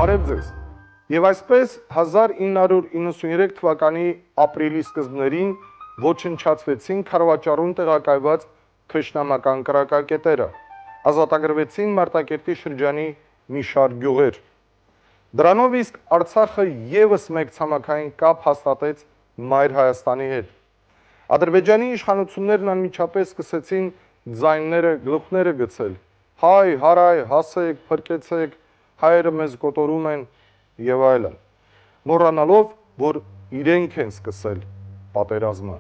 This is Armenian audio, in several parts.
Բարև ձեզ։ Եվ այսպես 1993 թվականի ապրիլի սկզբներին ոչնչացվեցին Քարվաճառում տեղակայված թշնամական կրակակետերը, ազատագրվեցին Մարտակերտի շրջանի մի շարք գյուղեր։ Դրանով իսկ Արցախը ևս մեկ ցամաքային կապ հաստատեց Մայր Հայաստանի հետ։ Ադրբեջանի իշխանություններն անմիջապես սկսեցին ձայները, գլուխները գցել. հայ, հարայ, հասեք, փրկեցեք, հայերը մեզ կոտորում են եւ այլն, մոռանալով, որ իրենք են սկսել պատերազմը։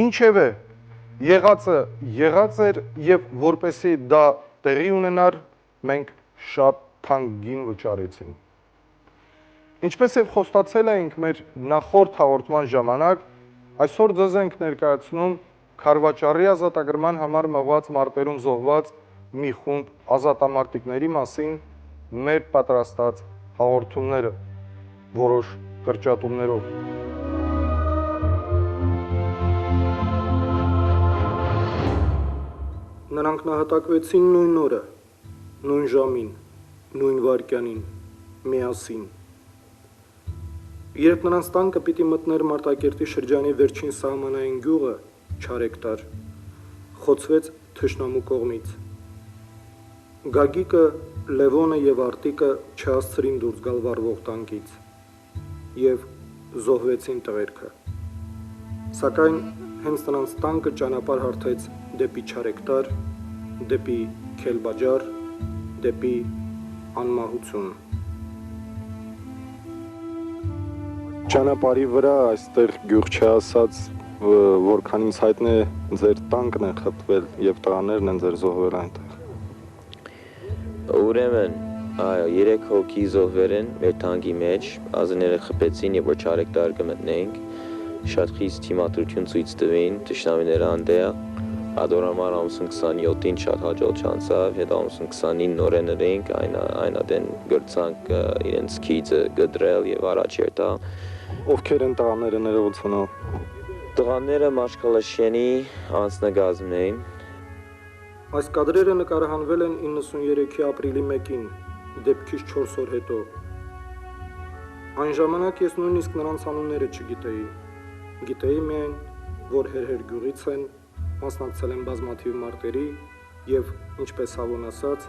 Ինչևէ, եղածը եղած էր եւ որպեսի դա տեղի ունենար, մենք շատ թանկ գին վճարեցինք։ Ինչպես եւ խոստացել էինք մեր նախորդ հաղորդման ժամանակ, այսօր ձեզ ենք ներկայացնում Քարվաճառի ազատագրման համար մղված մարտերում զոհված մի խումբ ազատամարտիկների մասին մեր պատրաստած հաղորդումները, որոշ կրճատումներով։ Նրանք նահատակվեցին նույն օրը, նույն ժամին, նույն վայրկյանին, միասին։ Երբ նրանց տանկը պիտի մտներ Մարտակերտի շրջանի վերջին սահմանային գյուղը, Չարեկտար, խոցվեց թշնամու կողմից։ Գագիկը, Լևոնը եւ Արտիկը չհասցրին դուրս գալ վառվող տանկից եւ զոհվեցին տղերքը։ Սակայն հենց նրանց տանկը ճանապարհ հարթեց դեպի Չարեկտար, դեպի Քելբաջար, դեպի անմահություն։ Ճանապարհի վրա այստեղ գյուղ չհասած որքան ինձ հայտնի է ձեր տանկն է խփվել եւ տղաներն են ձեր զոհվել այնտեղ։ Ուրեմն, այո, 3 հոգի զոհվել են մեր տանկի մեջ, ազնները խփեցին եւ որ Չարեկտար կմտնենք, շատ խիստ թիմադրություն ցույց տվին թշնամիները անդեա, ադորամար ամսուն 27-ին շատ հաջող չանցավ, հետ ամսուն 29 նորեն էինք, այն ադեն գրցանք իրենց քիծը գդրել եւ առաջ երթա։ Ովքեր են տղաները ներողությունով։ Տղաները Մաշկալաշյանի անձնագազմն էին։ Այս կադրերը նկարահանվել են 93-ի ապրիլի 1-ին, դեպքից 4 օր հետո։ Այն ժամանակ ես նույնիսկ նրանց անունները չգիտեի։ Գիտեի միայն, որ հերհեր գյուղից են, մասնակցել են բազմաթիվ մարտերի եւ, ինչպես հավոն ասած,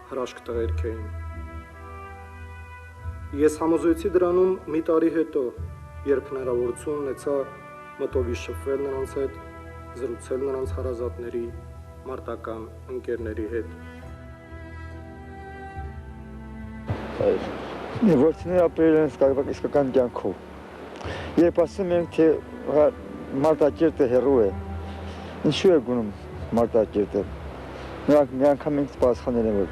հրաշք տղերք էին։ Ես համոզվեցի դրանում մի տարի հետո, երբ հնարավորություն ունեցա մտովի շփվել նրանց հետ, զրուցել նրանց հարազատների, մարտական ընկերների հետ։ Որդիները ապրել են իսկական կյանքով։ Երբ ասում ենք, թե Մարտակերտը հեռու է, ինչու է գնում Մարտակերտը։ Նրանք մի անգամ ինձ պատասխանել են, որ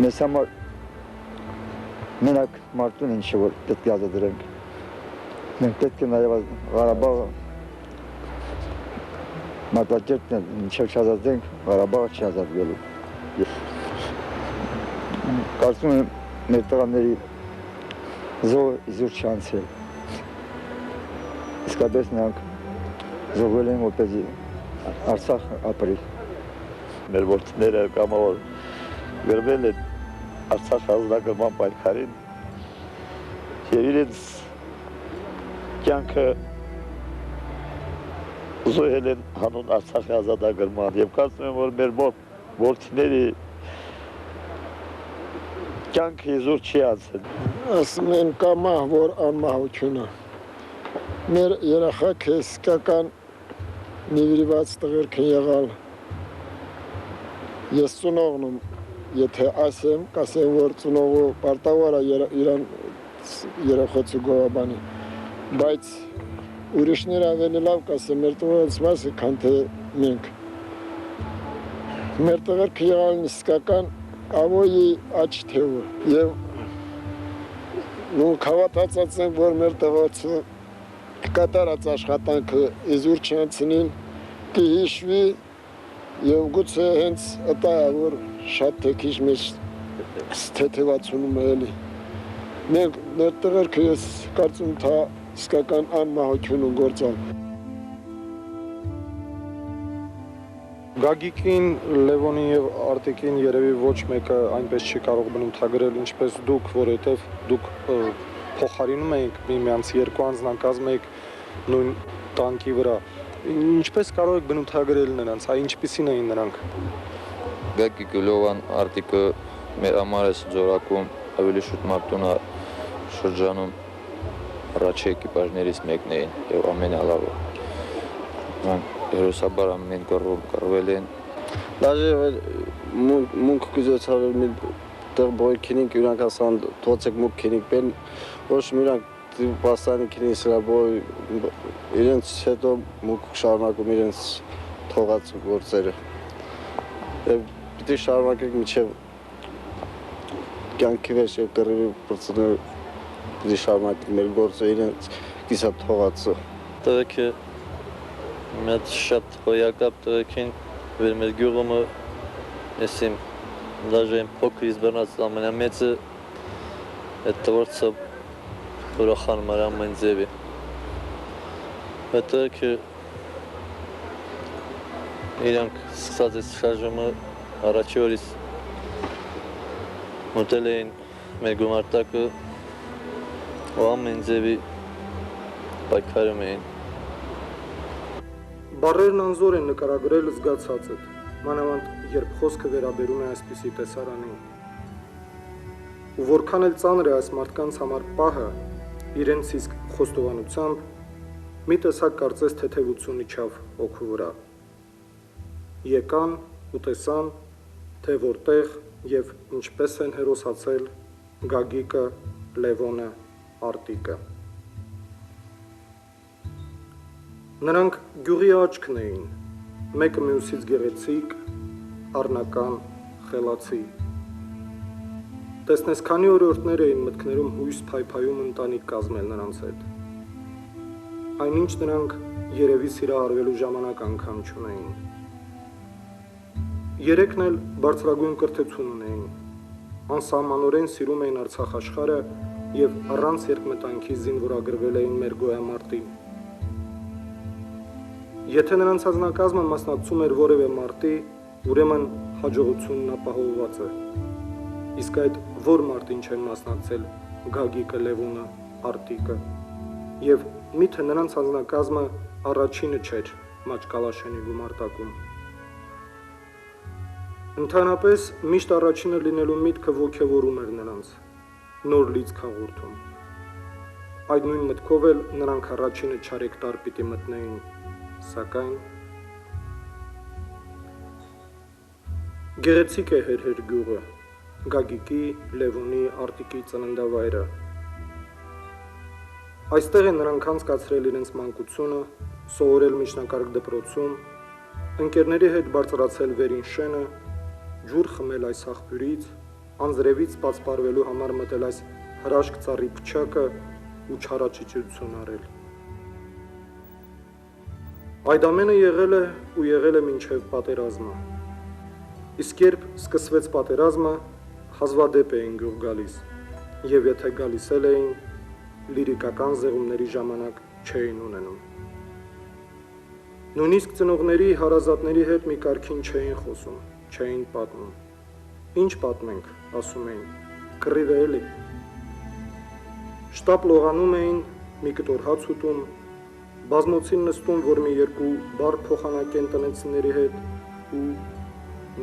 մեզ համար մենակ մարտուն ինչ որ պետք է ազատենք։ Մենք պետք է նաև Ղարաբաղը Մարտակերտն է, ինչև չազատենք, Ղարաբաղը չի ազատվելու։ Կարծում եմ, մեր տղաների զոհը իզուր չանցել։ Իսկապես նրանք զոհվել են, որպեսզի Արցախ ապրի։ Մեր որդիները կամավոր գրվել են Արցախ ազատագրման պայքարին եւ իրենց կյանքը զոհել են հանուն Արցախի ազատագրման եւ կարծում եմ, որ մեր որդիների կյանքը իզուր չի անցել։ Ասում են կամահ, որ անմահությունը։ Մեր երեխաքը իսկական նվիրված տղերք են եղալ։ Ես ծնողն եմ, եթե ասեմ, կասեմ, որ ծնողը պարտավոր է իրան երեխոցը գովաբանի, բայց ուրիշներ ավելի լավ կասեմ, մեր տղերքից մասը, քան թե մենք։ Մեր տղերքը եղալ են իսկական ավոյի աչ թևը եւ նույն հավատացած ենք, որ մեր տղերքը կատարած աշխատանքը իզուր չանցնին, կհիշվի եւ գուցե հենց ըտա է, որ շատ թեքիչ մեջ թեթևացնում է էլի։ Մենք մեր տղերքը ես կարծում թե իսկական անմահություն են գործալ։ Գագիկին, Լևոնին եւ Արտիկին երևի ոչ մեկը այնպես չի կարող բնութագրել, ինչպես դուք, որովհետեւ դուք փոխարինում եք միմյանց երկու անձնակազմ եք նույն տանկի վրա։ Ինչպես կարող եք բնութագրել նրանց, այ ինչպիսին էին նրանք։ Գագիկը, Լևոն, Արտիկը մեր համար է զորակում ավելի շուտ մարտունա շրջանում առաջի էկիպաժներից մեկն էին եւ ամենալավը։ Նրանք հերոսաբար ամեն կռվել են։ Даже մունք գյուզոցալ մի տեղ բոյ քինիկ իրանք ասան թոցեք մուկ քինիկ բեն ոչ միրանք պաստանի քինի սրա բոյ իրենց հետո մուկ շարունակում իրենց թողած գործերը։ Եվ պիտի շարունակենք մինչև կյանքի վերջ եւ կռվի բրցնել պիտի շարունակենք մեր գործը իրենց կիսա թողածը։ Տղեքը մեծ շատ հոյակապ տղեքին վեր մեր գյուղումը եսիմ դաժե փոքրից բռնած ամենամեծը այդ տղորցը ուրախան մարամ մեն ձևի այդ տղեքը իրանք սկսած այս շարժումը առաջի օրից մոտել էին մեր գումարտակը ու ամեն ձևի պայքարում էին Բառերն անզոր են նկարագրել զգացածդ, մանավանդ երբ խոսքը վերաբերում է այսպիսի տեսարանին։ Ու որքան էլ ծանր է այս մարդկանց համար պահը, իրենց իսկ խոստովանությամբ, մի տեսակ կարծես թեթևություն իջավ հոգու վրա։ Եկան ու տեսան, թե որտեղ եւ ինչպես են հերոսացել Գագիկը, Լևոնը, Արտիկը։ Նրանք գյուղի աչքն էին, մեկը մյուսից գեղեցիկ, առնական, խելացի։ Տեսնես քանի օրորտներ էին մտքներում հույս փայփայում ընտանիք կազմել նրանց հետ։ Այնինչ նրանք երևի սիրահարվելու ժամանակ անգամ չունեին։ Երեքն էլ բարձրագույն կրթություն ունեին, անսահմանորեն սիրում էին Արցախ աշխարհը եւ առանց երկմտանքի զինվորագրվել էին մեր գոյամարտին։ Եթե նրանց հանձնակազմը մասնակցում էր որևէ մարտի, ուրեմն հաջողությունն ապահովված է։ Իսկ այդ որ մարտին չեն մասնակցել Գագիկը, Լևոնը, Արտիկը, եւ միթե նրանց հանձնակազմը առաջինը չէր Մաճկալաշենի գումարտակում։ Ընդհանրապես միշտ առաջինը լինելու միտքը ոգևորում էր նրանց, նոր լիցք հաղորդում։ Այդ նույն մտքով էլ նրանք առաջինը չարեկտար պիտի մտնեին, սակայն գեղեցիկ է հեր գյուղը, Գագիկի, Լևոնի, Արտիկի ծննդավայրը։ Այստեղ են նրանք անցկացրել իրենց մանկությունը, սովորել միջնակարգ դպրոցում, ընկերների հետ բարձրացել վերին շենը, ջուր խմել այս աղբյուրից, անձրևից պարսպարվելու համար մտել այս հրաշք ծառի փչակը ու չարաճճություն արել։ Այդ ամենը եղել է մինչև պատերազմը։ Իսկ երբ սկսվեց պատերազմը, հազվադեպ էին գյուղ գալիս, եւ եթե գալիս էլ էին, լիրիկական զեղումների ժամանակ չէին ունենում։ Նույնիսկ ծնողների, հարազատների հետ մի կարգին չէին խոսում, չէին պատմում։ Ինչ պատմենք, ասում էին, կռիվ է էլի։ Շտապ լողանում էին, մի կտոր հաց ուտում, բազմոցին նստում, որ մի երկու բառ փոխանակեն տնեցիների հետ ու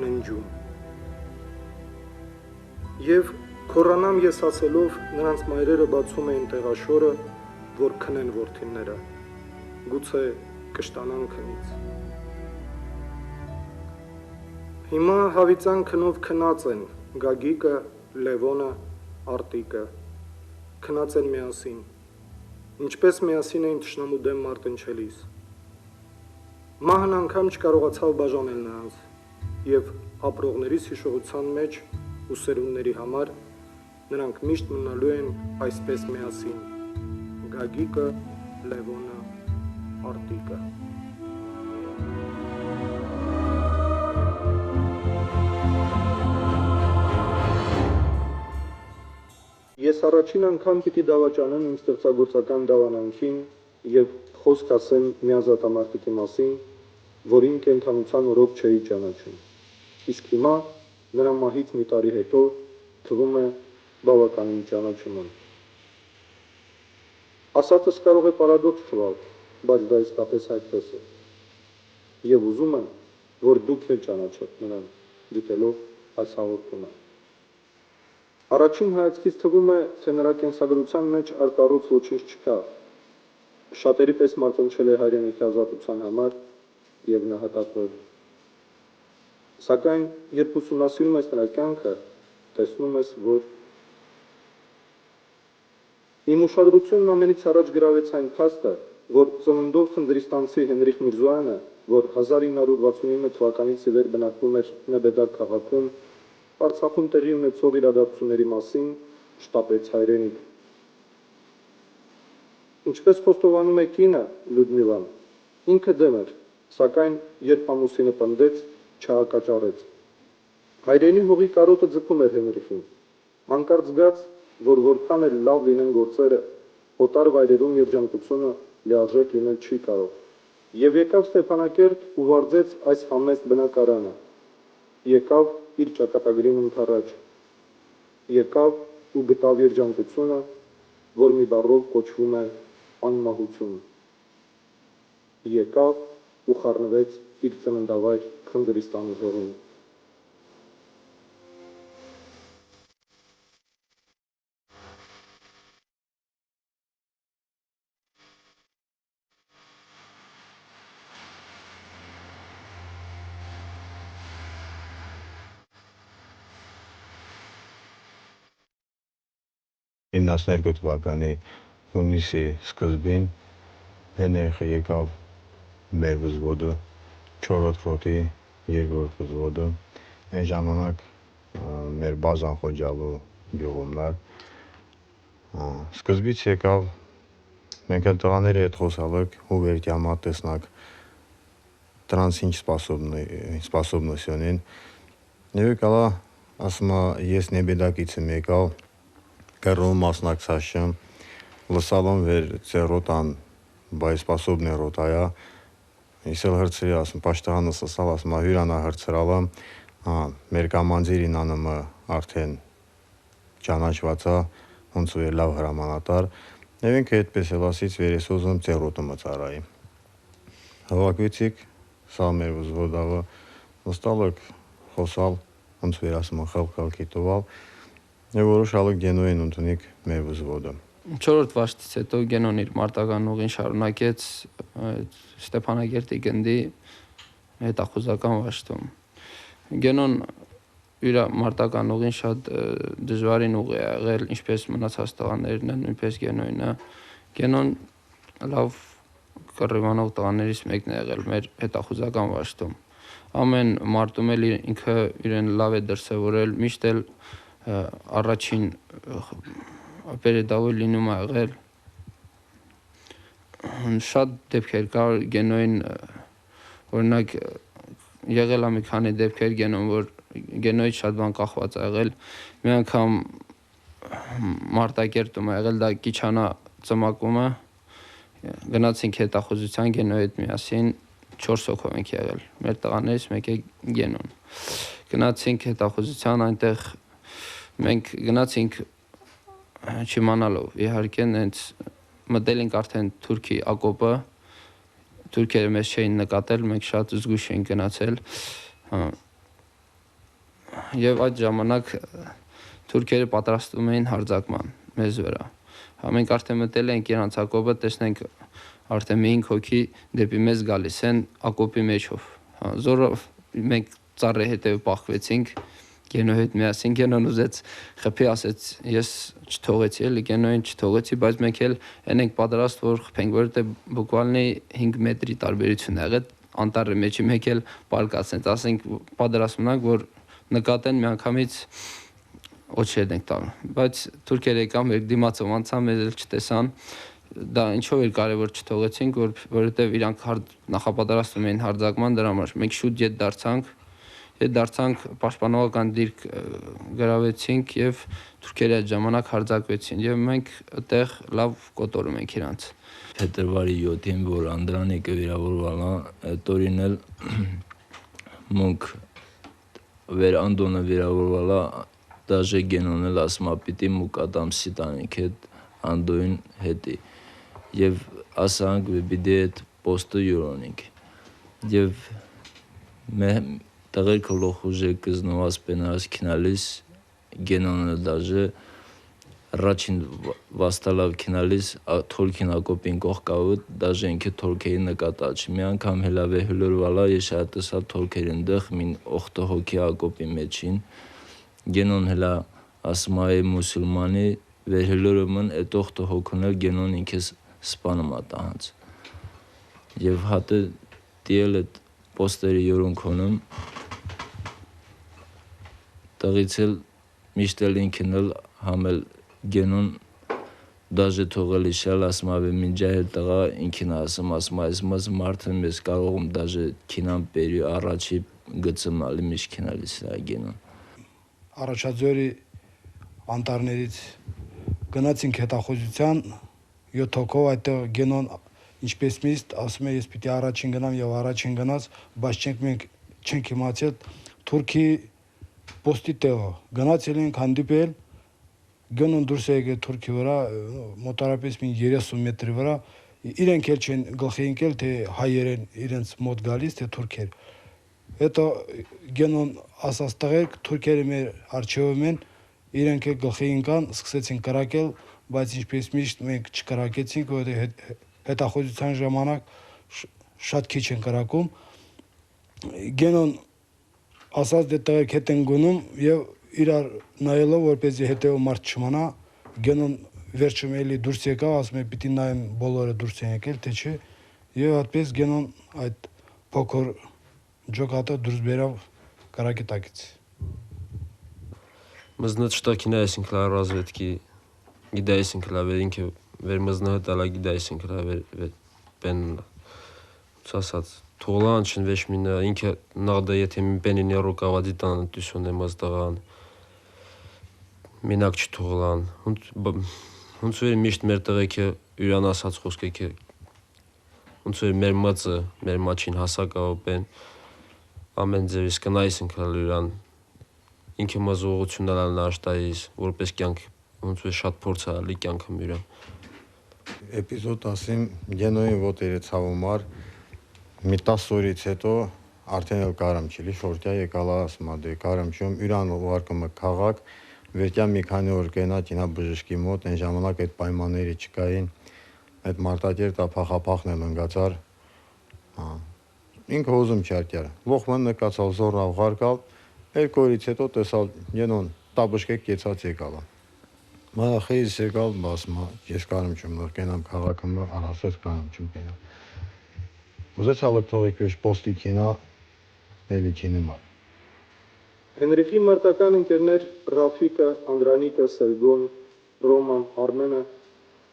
ննջում։ Եվ քորանամ ես ասելով նրանց մայրերը բացում էին տեղաշորը, որ քնեն որդիները, գուցե կշտանան քնից։ Հիմա հավիցան քնով քնած են Գագիկը, Լևոնը, Արտիկը, քնած են միասին, ինչպես միասին էին թշնամու դեմ մարտնչելիս։ Մահն անգամ չկարողացավ բաժանել նրանց, եւ ապրողների հիշողության մեջ ու սերունդների համար նրանք միշտ մնալու են այսպես միասին, Գագիկը, Լևոնը, Արտիկը։ Ես առաջին անգամ պիտի դավաճանեմ իմ ստեղծագործական դավանանքին եւ խոսք ասեմ միազատամարտիկի մասին, որին կենդանության օրոք չէի ճանաչում։ Իսկ հիմա նրա մահից մի տարի հետո թվում է բավականին ճանաչում եմ։ Ասածս կարող է պարադոքս թվալ, բայց դա իսկապես այդպես է։ Եվ ուզում եմ, որ դուք էլ ճանաչեք նրան, դիտելով այս հաղորդումը։ Առաջին հայացքից թվում է, թե նրա կենսագրության մեջ արտառոց ոչինչ չկա։ Շատերի պես մարտնչել է հայրենիքի ազատության համար եւ նահատակվել։ Սակայն, երբ ուսումնասիրում ես նրա կյանքը, տեսնում ես, որ իմ ուշադրությունն ամենից առաջ գրավեց այն փաստը, որ ծննդով խնդրիստանցի Հենրիխ Միրզոյանը, որ 1969 թվականից ի վեր բնակվում էր Նեբեդակ քաղաքում, Արցախում տեղի ունեցող իրադարձությունների մասին շտապեց հայրենիք։ Ինչպես խոստովանում է կինը Լյուդմիլան, ինքը դեմ էր, սակայն երբ ամուսինը պնդեց, չհակաճառեց։ Հայրենի հողի կարոտը ձգում էր Հենրիխին, հանկարծ զգաց, որ որքան էլ լավ լինեն գործերը, օտար վայրերում երջանկությունը լիարժեք լինել չի կարող։ Եվ եկավ Ստեփանակերտ ու վարձեց այս համեստ բնակարանը։ Եկավ իր ճակատագրին ընդառաջ, եկավ ու գտավ երջանկությունը, որ մի բառով կոչվում է անմահություն, եկավ ու խառնվեց իր ծննդավայր Խնձորիսկանի հողին։ թվականի հունիսի սկզբին Հենրիխը եկավ մեր վզվոդը, 4-րդ ֆրոտի 2-րդ վզվոդը, այն ժամանակ մեր բազան Խոջալու գյուղումն էր, սկզբից եկավ, մենք էլ տղաների հետ խոսալык, ու վերջյամա տեսնակ տրանց ինչ սպասոբնոսյոնին, և եկալա, ասմա, ես Նեբեդակից եմ եկավ, կռում մասնակցաշեմ, լսալում վեր ծերոտան, բայց սպասոբնե ռոտայա, իսել հրցրի, ասում, պաշտղանս լսալ, ասում, հյուրանա հրցրալը, մեր կամանձիրին անումը արդեն ճանաչվածա, հոնց վեր լավ հրամանատար, և ինքը հետպես էլ ասից վերեսոզում ծերոտը մծարայի։ Հավակվեցիք, սա մեր վզվոդավը, լստալըք խոսալ, հոնց վեր ասում, խլկալքի տովալ, և որոշալը գենոյին ընդունիք մեր վզվոդը։ 4-րդ վաշտից հետո Գենոն իր մարտական ուղին շարունակեց Ստեփանագերտի գնդի հետախուզական վաշտում։ Գենոն իր մարտական ուղին շատ դժվարին ուղ է եղել, ինչպես մնացած տղաներն են, նույնպես Գենոյնը։ Գենոն լավ կռիվանող տղաներից մեկն է եղել մեր հետախուզական վաշտում։ Ամեն մարտում էլ ինքը իրեն լավ է դրսևորել, միշտ էլ առաջին պերեդավոր լինում է եղել։ Շատ դեպքեր կար Գենոյին, օրինակ եղել է մի քանի դեպքեր Գենոն, որ Գենոյից շատ բան կախված է եղել։ Մի անգամ Մարտակերտում է եղել, դա Կիչանա ծմակումը, գնացինք հետախուզության Գենոյի հետ միասին, 4 հոգով ենք եղել, մեր տղաներից մեկը Գենոն։ Գնացինք հետախուզության, այնտեղ մենք գնացինք չիմանալով, իհարկե նենց մտել ենք արդեն Թուրքի ակոպը, թուրքերը մեզ չէին նկատել, մենք շատ զգույշ ենք գնացել, և այդ ժամանակ թուրքերը պատրաստում էին հարձակման մեզ վրա։ Մենք արդեն մտել ենք իրանց ակոպը, տեսնենք արդեն մի 5 հոգի դեպի մեզ գալիս են ակոպի մեջով։ Զորով մենք ծառի հետև պախվեցինք, Գենոյի հետ միասին, Գենոն ուզեց խփի, ասեց, ես չթողեցի, էլի Գենոյին չթողեցի, բայց մենք էլ այն ենք պատրաստ, որ խփենք, որովհետև բուկվալնի 5 մետրի տարբերություն ա եղել, անտառի մեջի մեկ էլ պարկացնեց, ասենք պատրաստ մնանք, որ նկատեն միանգամից օչեդ ենք տալ, բայց թուրքերը եկան, մեր դիմացով անցան, մեզ էլ չտեսան, դա ինչով էր կարևոր չթողեցինք, որովհետև իրանք նախապատրաստում էին հարձակման, դրա համար մենք շուտ ետ դարձանք Հետ դարձանք պաշտպանողական դիրք գրավեցինք եւ թուրքերը այդ ժամանակ հարձակվեցին եւ մենք այդտեղ լավ կոտորում ենք իրանց։ Փետրվարի 7-ին, որ Անդրանիկը վիրավորվալա, տորին էլ մոնք վեր Անդոնը վիրավորվալա, դաժե գենոն էլ ասմա պիտի մուկադամ սիտանիք հետ Անդոյին հետի եւ ասանք պիտի այդ պոստը յուրոնինք եւ տղերքը լոխուժե կզնոված պենարս քինալիս գենոնը դաժե առաջին վաստալավ քինալիս թորքին ակոպին կողքավը դաժե ինքը թորքերի նկատաչ մի անգամ հելավե հլորվալա եշատեսա թորքերին դեղ մին 8 հոգի ակոպի մեջին գենոն հելա ասմայ մուսուլմանի վերհլորումն այդ 8 հոգունել գենոն ինքես սպանում ատահանց եւ հատը դիել այդ պոստերի յորոնքոնում տղից էլ միշտ էլ ինքն էլ համել գենոն դաժե թողել իշալ ասմավե մինջա էլ տղա ինքն ասում այս մազ մարդը մեզ կարողում դաժե քինան պերի առաջի գծմալի միշտ քինալիս է գենոն առաջաձորի անտառներից գնացինք հետախուզության 7 հոգով այդտեղ գենոն ինչպես միշտ ասում է ես պիտի առաջին գնամ եւ առաջին գնաց բայց չենք իմացել թուրքի պոստի տեղը գնացել ենք հանդիպել գնոն դուրս է եկել թուրքի վրա մոտարապես 30 մետրի վրա իրենք էլ չեն գլխի ընկել թե հայերեն իրենց մոտ գալիս թե թուրքեր հետո գենոն ասած տղերք թուրքերը մեր արչեվում են իրենք էլ գլխի ընկան սկսեցին կրակել բայց ինչպես միշտ մենք չկրակեցինք որովհետեւ հետախուզության ժամանակ շատ քիչ են կրակում գենոն ասած դե տղերք հետ են գնում եւ իրար նայելով որպեսզի հետեւ մարդ չմնա գենոն վերջում էլի դուրս եկավ ասում է պիտի նայեմ բոլորը դուրս են եկել թե չէ եւ այդպես գենոն այդ փոքր ջոկատը դուրս բերավ կարակի տակից Մզնաչտակին այսինք լա разведки գիտայինք լա վերինքը վեր մզնահտալա գիտայինք լա վեր բեն ցասած թողլան չն վեշ մինը ինքը նաղդա եթե մին բենին ռոկավադի տան դուսոն մազդաղան մինակ չթողլան ոնց որ միշտ մեր տղեկը յուրան ասած խոսքեքը ոնց որ մեր մածը մեր մաչին հասակավեն ամեն ձևից կնայինք լա յուրան ինքը մազողությունն ալն աշտայից որպես կյանք ոնց որ շատ փորձ է ալի կյանքը մյուրան Էպիզոդ ասեմ գենոյին ոտերը ցավումար մի 10 օրից հետո արդեն էլ կարամ չլի շորտյա եկալա ասմա դե կարամ չում յուրան ուղարկումը քաղաք վերջա մի քանի օր կենա ճինա բժշկի մոտ այն ժամանակ այդ պայմանների չկային այդ մարտակերտա փախապախն էլ ընկածար ինքը հոզում չարկյար ողման նկացալ զորը ուղարկալ երկու օրից հետո տեսալ գենոն տաբշկեք կեցած եկալա Մախից եկալ բասմա ես կարամ չում նոր կենամ քաղաքը մը արասես կարամ չում կենամ ուզեցալ թողիկ վեշ պոստի կենա էլի կենեմա Հենրիխի մարտական ընկերներ Ռաֆիկը, Անդրանիկը, Սերգոն, Ռոման, Արմենը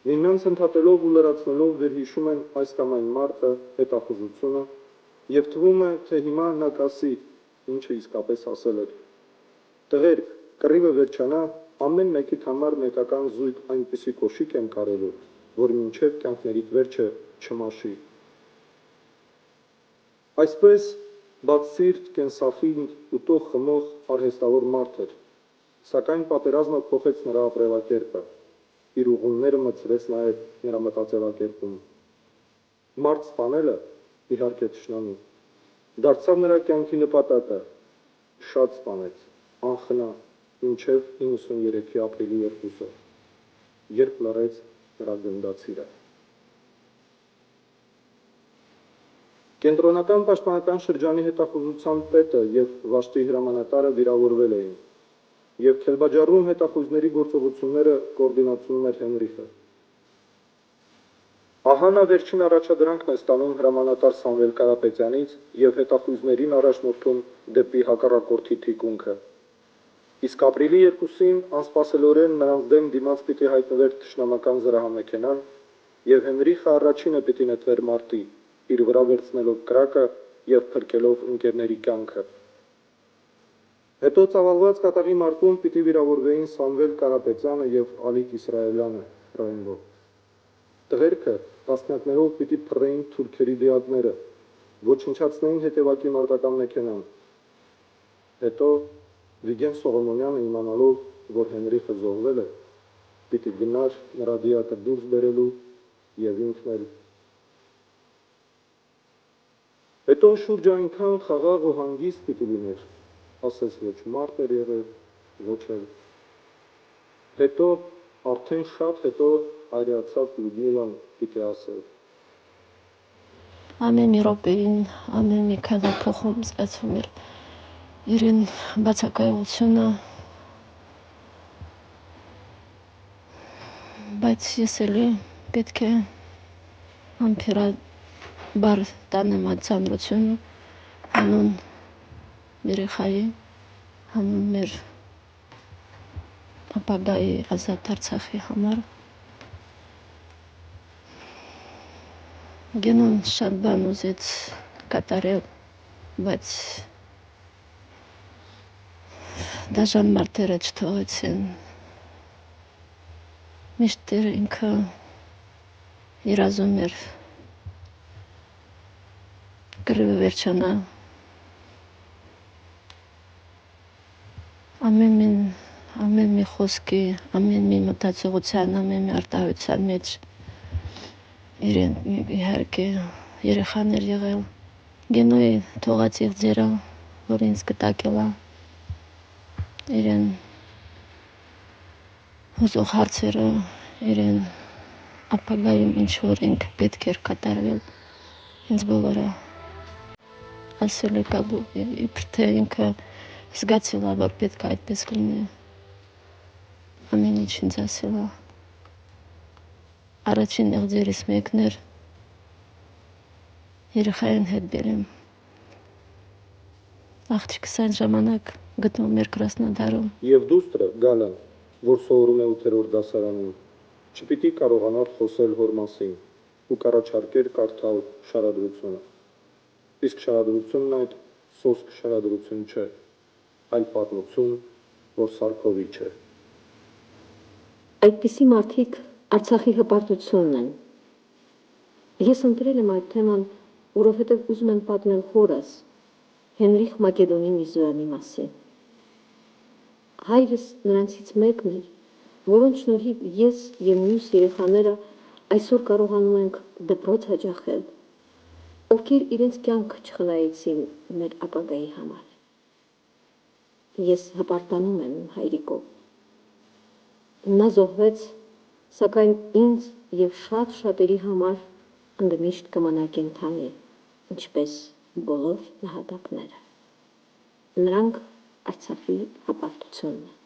միմյանց ընդհատելով ու լրացնելով վերհիշում են այս կամ այն մարտը, հետախուզությունը եւ թվում է, թե հիմա նա կասի, ինչը իսկապես ասել էր։ Տղերք, կռիվը վերջանա, ամեն մեկիդ համար մեկական զույգ այնպիսի կոշիկ են կարևոր, որ մինչև կյանքներիդ վերջը չմաշի։ Այսպես բացսիրտ, կենսախինդ, ուտող խմող արհեստավոր մարդ էր, սակայն պատերազմը փոխեց նրա ապրելակերպը, իր ուղումները մտցրեց նաև նրա մտածելակերպում։ Մարդ սպանելը, իհարկե թշնամի, դարձավ նրա կյանքի նպատակը, շատ սպանեց, անխնա, մինչև 93-ի ապրիլի 2-ը, երբ լռեց նրա գնդացիրը։ Կենտրոնական պաշտպանական շրջանի հետախուզության պետը եւ Վաշտի հրամանատարը վիրավորվել էին, եւ Քելբաջարում հետախուզների գործողությունները կոորդինացնում էր Հենրիխը։ Ահա նա վերջին առաջադրանքն է ստանում հրամանատար Սամվել Կարապետյանից եւ հետախուզներին առաջնորդում դեպի հակառակորդի թիկունքը։ Իսկ ապրիլի 2-ին անսպասելորեն նրանց դեմ դիմաց պիտի հայտնվեր թշնամական զրահամեքենան եւ Հենրիխը առաջինը պիտի նետվեր մարտի, իր վրա վերցնելով կրակը եւ փրկելով ընկերների կյանքը։ Հետո ծավալված կատաղի մարտում պիտի վիրավորվեին Սամվել Կարապետյանը եւ Ալիկ Իսրայելյանը Ռայնվով։ Տղերքը տասնյակներով պիտի փռեին թուրքերի դիակները, ոչնչացնեին հետևակի մարտական մեքենան։ Հետո Վիգեն Սողոմոնյանը իմանալով, որ Հենրիխը զոհվել է, պիտի գնար նրա դիակը դուրս բերելու եւ ինքն էլ։ Հետո շուրջ այնքան խաղաղ ու հանգիստ պիտի լիներ, ասես ոչ մարդ էր եղել, ոչ էլ։ Հետո արդեն շատ հետո հայրացավ Լյուդմիլան պիտի ասել. Ամեն մի րոպեին, ամեն մի քայլափոխում զգացում էր իրեն բացակայությունը, բայց ես էլի պետք է ամփիրաբար տանեմ այդ ծանրությունը հանուն երեխայի, հանուն մեր ապագայի ազատ Արցախի համար։ Գենոն շատ բան ուզեց կատարել, բայց դաժան մարդերը չթողեցին։ Միշտ ինքը երազում էր կռիվը վերջանա։ Ամեն մի խոսքի, ամեն մի մտածողության, ամեն մի արտահայտության մեջ իրեն իհարկե երեխան էր եղել։ Գենոյի թողած եղձերը, որ ինձ կտակել է, իրեն հուզող հարցերը, իրեն ապագայում ինչ որ ինքը պետք էր կատարվել, ինձ բոլորը ասել է կաբու, իբր թե ինքը զգացել է, որ պետք է այդպես լինի։ Ամեն ինչ ինձ ասել է։ Առաջին եղձերիս մեկն էր, երեխային հետ բերեմ։ Աղջիկս այն ժամանակ գտնում էր Կրասնոդարում։ Եվ դուստրը Գալան, որ սովորում է 8-րդ դասարանում, չպիտի կարողանար խոսել հոր մասին ու կառաջարկեր կարդալ շարադրությունը։ Իսկ շարադրությունն այդ սոսկ շարադրություն չէ, այլ պատմություն, որ Սարքովի չէ։ Այդպիսի մարդիկ Արցախի հպարտությունն են։ Ես ընտրել եմ այդ թեման, որովհետև ուզում եմ պատմել հորս, Հենրիխ Մակեդոնի Միրզոյանի մասին։ Հայրս նրանցից մեկն էր, որոնց շնորհիվ ես և մյուս երեխաները այսօր կարողանում ենք դպրոց հաճախել, ովքեր իրենց կյանքը չխնայեցին մեր ապագայի համար։ Ես հպարտանում եմ իմ հայրիկով։ Նա զոհվեց, սակայն ինձ և շատ շատերի համար ընդմիշտ կմնա կենդանի, ինչպես բոլոր նահատակները։ Նրանք Արցախի հպարտությունն են։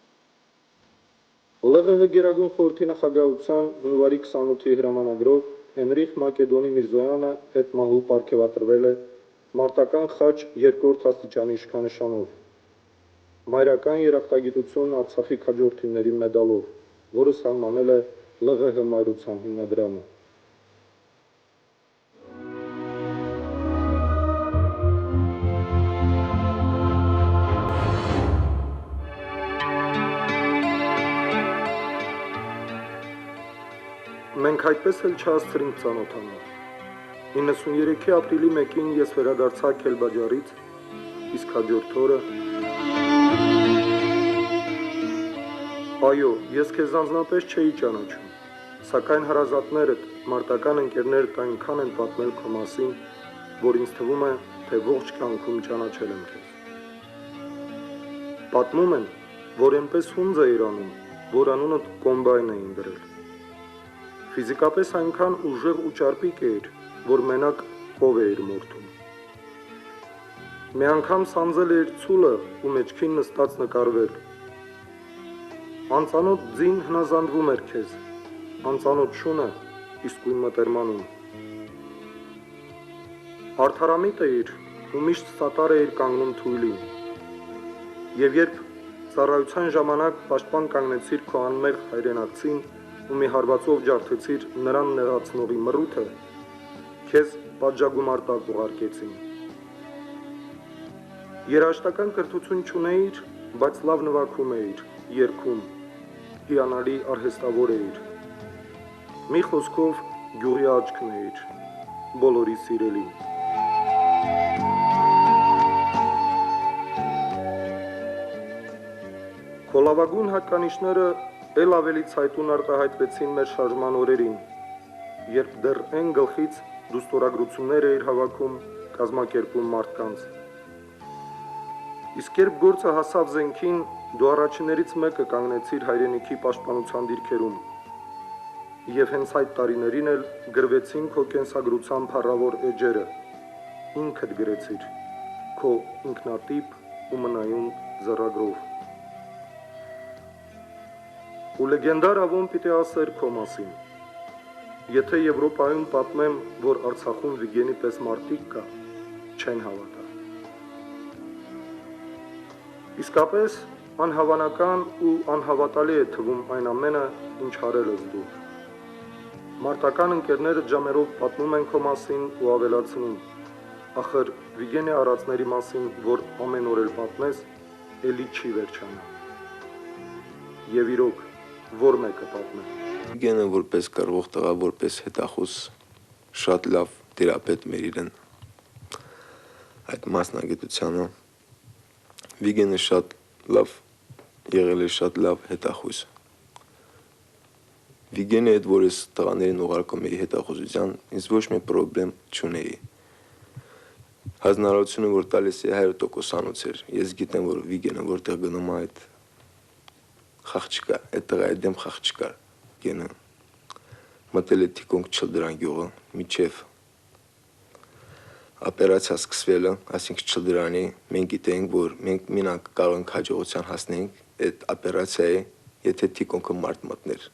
ԼՂՀ Գերագույն խորհրդի նախագահության հունվարի 28-ի հրամանագրով Հենրիխ Մակեդոնի Միրզոյանը հետմահու պարգևատրվել է մարտական խաչ 2-րդ աստիճանի իշխանանշանով, մայրական երախտագիտություն Արցախի քաջորդիների մեդալով, որը սահմանել է ԼՂՀ մայրության հիմնադրամը։ Մենք այդպես էլ չհասցրինք ծանոթանալ։ 93-ի ապրիլի 1-ին ես վերադարձա Քելբաջարից, իսկ հաջորդ օրը այո, ես քեզ անձնապես չէի ճանաչում, սակայն հարազատներդ, մարտական ընկերներդ այնքան են պատմել քո մասին, որ ինձ թվում է, թե ողջ կյանքում ճանաչել եմ քեզ։ Պատմում են, որ այնպես հունձ էիր անում, որ անունդ կոմբայն էին դրել։ Ֆիզիկապես այնքան ուժեղ ու ճարպիկ էիր, որ մենակ ով էիր մորթում։ Մի անգամ սանձել էիր ցուլը ու մեջքին նստած նկարվել։ Անծանոթ ձին հնազանդվում էր քեզ, անծանոթ շունը իսկույն մտերմանում։ Արդարամիտ էիր ու միշտ սատար էիր կանգնում թույլին։ Եվ երբ ծառայության ժամանակ պաշտպան կանգնեցիր քո անմեղ հայրենակցին ու մի հարվածով ջարդեցիր նրան նեղացնողի մռութը, քեզ պատժագումարտակ ուղարկեցին։ Երաժշտական կրթություն չունեիր բայց լավ նվագում էիր, երգում, հիանալի արհեստավոր էիր։ Մի խոսքով գյուղի աչքն էիր, բոլորի սիրելին։ Քո լավագույն հատկանիշները էլ ավելի ցայտուն արտահայտվեցին մեր շարժման օրերին, երբ դեռ այն գլխից դու ստորագրություններ էիր հավաքում, կազմակերպում մարդկանց։ Իսկ երբ գործը հասավ զենքին, դու առաջիններից մեկը կանգնեցիր հայրենիքի պաշտպանության դիրքերում, եւ հենց այդ տարիներին էլ գրվեցին քո կենսագրության փառավոր էջերը, ինքդ գրեցիր, քո ինքնատիպ ու մնայուն ձեռագրով։ Ու լեգենդար Ավոն պիտի ասեր քո մասին։ Եթե Եվրոպայում պատմեմ, որ Արցախում Վիգենի պես մարդիկ կա, չեն հավատա։ Իսկապես անհավանական ու անհավատալի է թվում այն ամենը, ինչ արել ես դու։ Մարտական ընկերները ջամերով պատմում են քո մասին ու ավելացնում։ Ախր Վիգենի արածների մասին, որ ամեն օր էլ պատմես, էլի չի վերջանա։ Եվ իրոք, որ մեկը պատմեմ։ Վիգենը որպես կռվող տղա, որպես հետախուզ շատ լավ թերապետ մեր իրեն այդ մասնագիտությանը։ Վիգենը շատ լավ եղել է, շատ լավ հետախուզ։ Վիգենի հետ, որ ես տղաներին ուղարկում էի հետախուզության, ինձ ոչ մի պրոբլեմ չունեի։ Հանրությունը, որ տալիս է 100%-անոց էր։ Ես գիտեմ, որ Վիգենը որտեղ գնում է այդ խաղ չկա, այդ տղայի դեմ խաղ չկար։ Գենը մտել է թիկունք Չլդրան գյուղը, միջև օպերացիա սկսվելը, այսինքն Չլդրանի, մենք գիտենք, որ մենք մենակ կարող ենք հաջողության հասնենք այդ օպերացիայի, եթե թիկունքը մարդ մտներ։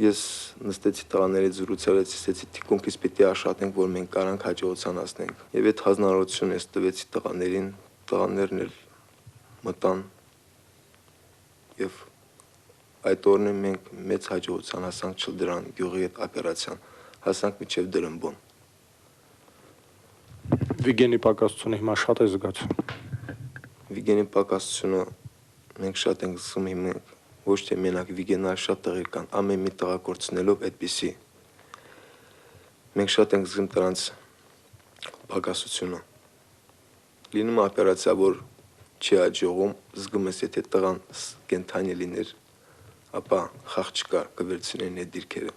Ես նստեցի տղաներից զրուցելից, ասեցի թիկունքից պիտի աշխատենք, որ մենք կարանք հաջողության հասնենք։ Եվ այդ հանրությունը ես տվեցի տղաներին, տղաներն էլ մտան եւ այդ օրն մենք մեծ հաջողության հասանք Չլդրան գյուղի այդ օպերացիան, հասանք մինչև Դրամբոն։ Վիգենի պակասությունը հիմա շատ է զգացում։ Վիգենի պակասությունը մենք շատ ենք զգում հիմա, ոչ թե մենակ Վիգենը, շատ տղեր կան, ամեն մի տղա կորցնելով այդպիսի։ Մենք շատ ենք զգում դրանց պակասությունը։ Լինում է օպերացիա, որ չի հաջողում, զգում ես, եթե տղան կենթանի լիներ, ապա խաղ չկար, կվերցնեն այդ դիրքերը։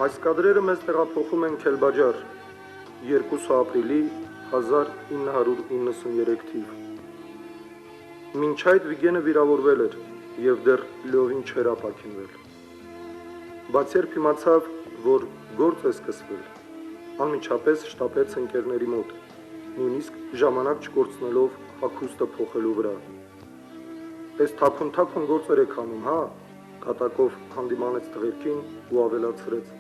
Այս կադրերը մեզ տեղափոխում են Քելբաջար, 2 ապրիլի 1993 թիվ։ Մինչ այդ Վիգենը վիրավորվել էր եւ դեռ լիովին չէր ապաքինվել։ Բայց երբ իմացավ, որ գործ է սկսվել, անմիջապես շտապեց ընկերների մոտ, նույնիսկ ժամանակ չկորցնելով հագուստը փոխելու վրա։ Այս թափուն գործեր եք անում, հա, կատակով հանդիմանեց տղերքին ու ավելացրեց.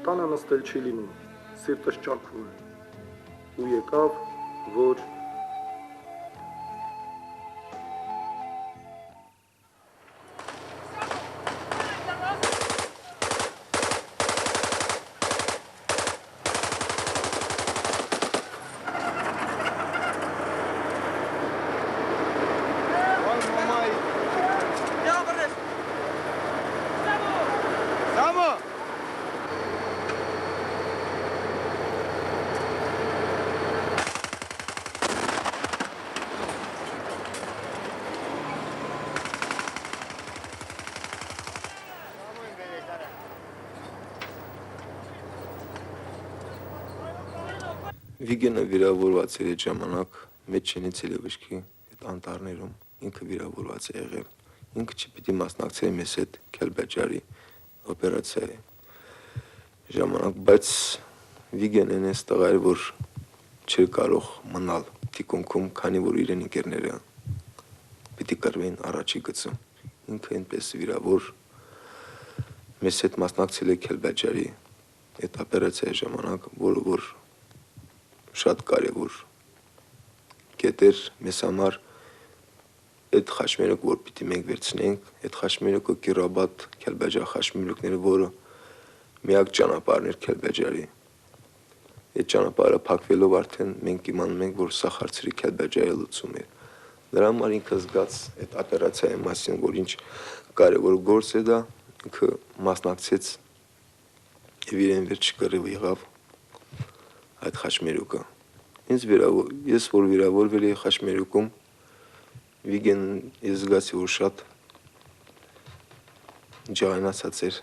տանը նստել չի լինում, սիրտս ճարփում է։ Ու եկավ, որ Վիգենը վիրավորված էր այդ ժամանակ Մեջչենի ցելեվշկի այդ անտառներում, ինքը վիրավորված է եղել։ Ինքը չպիտի մասնակցեր մեզ այդ Քելբաջարի օպերացիայի ժամանակ, բայց Վիգենն էս տղա էր, որ չէր կարող մնալ թիկունքում, քանի որ իրեն ընկերները պիտի կռվեին առաջի գծում։ Ինքը այնպես վիրավոր մեզ հետ մասնակցել է Քելբաջարի այդ օպերացիայի ժամանակ, որ շատ կարևոր կետ էր մեզ համար այդ խաչմերուկ, որ պիտի մենք վերցնենք, այդ խաչմերուկը Կիրաբադ Քելբաջար խաչմերուկները, որը միակ ճանապարհն էր Քելբաջարի։ այդ ճանապարհը փակվելով արդեն մենք իմանում ենք, որ սա հարցերի Քելբաջարի լուծում է։ Նրա համար ինքը զգաց այդ օպերացիայի մասին, որ ինչ կարևոր գործ է դա, ինքը մասնակցեց եւ իրեն վերջ կռիվ եղավ այդ խաչմերուկը։ Ես որ վիրավորվել էի խաչմերուկում, Վիգեն ես զգացի, որ շատ ջանացած էր։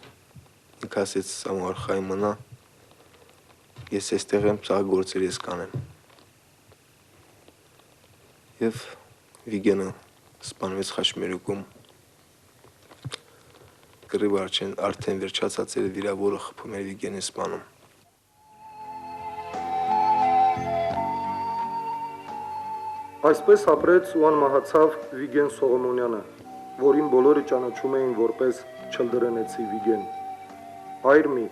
Ինքը ասեց Սամուել խայ մնա, ես այստեղ եմ, սա գործեր ես կանեմ։ Եվ Վիգենը սպանվեց խաչմերուկում։ Կռիվը արդեն վերջացած էր, վիրավորը խփում էր Վիգենի սպանում։ Այսպես ապրեց ու անմահացավ Վիգեն Սողոմոնյանը, որին բոլորը ճանաչում էին որպես Չլդրենեցի Վիգեն։ Հայր մի,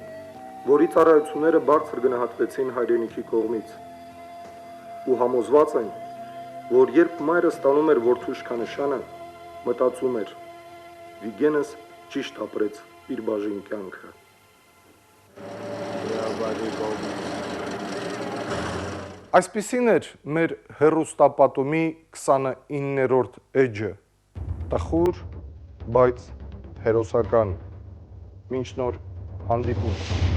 որի ծառայությունները բարձր գնահատվեցին հայրենիքի կողմից։ Ու համոզված են, որ երբ մայրը ստանում էր որդու իշխանությանը, մտածում էր. Վիգենս ճիշտ ապրեց իր բաժին կյանքը։ Այսպիսին էր մեր հեռուստապատումի 29-րդ էջը, տխուր, բայց հերոսական։ Մինչ նոր հանդիպում։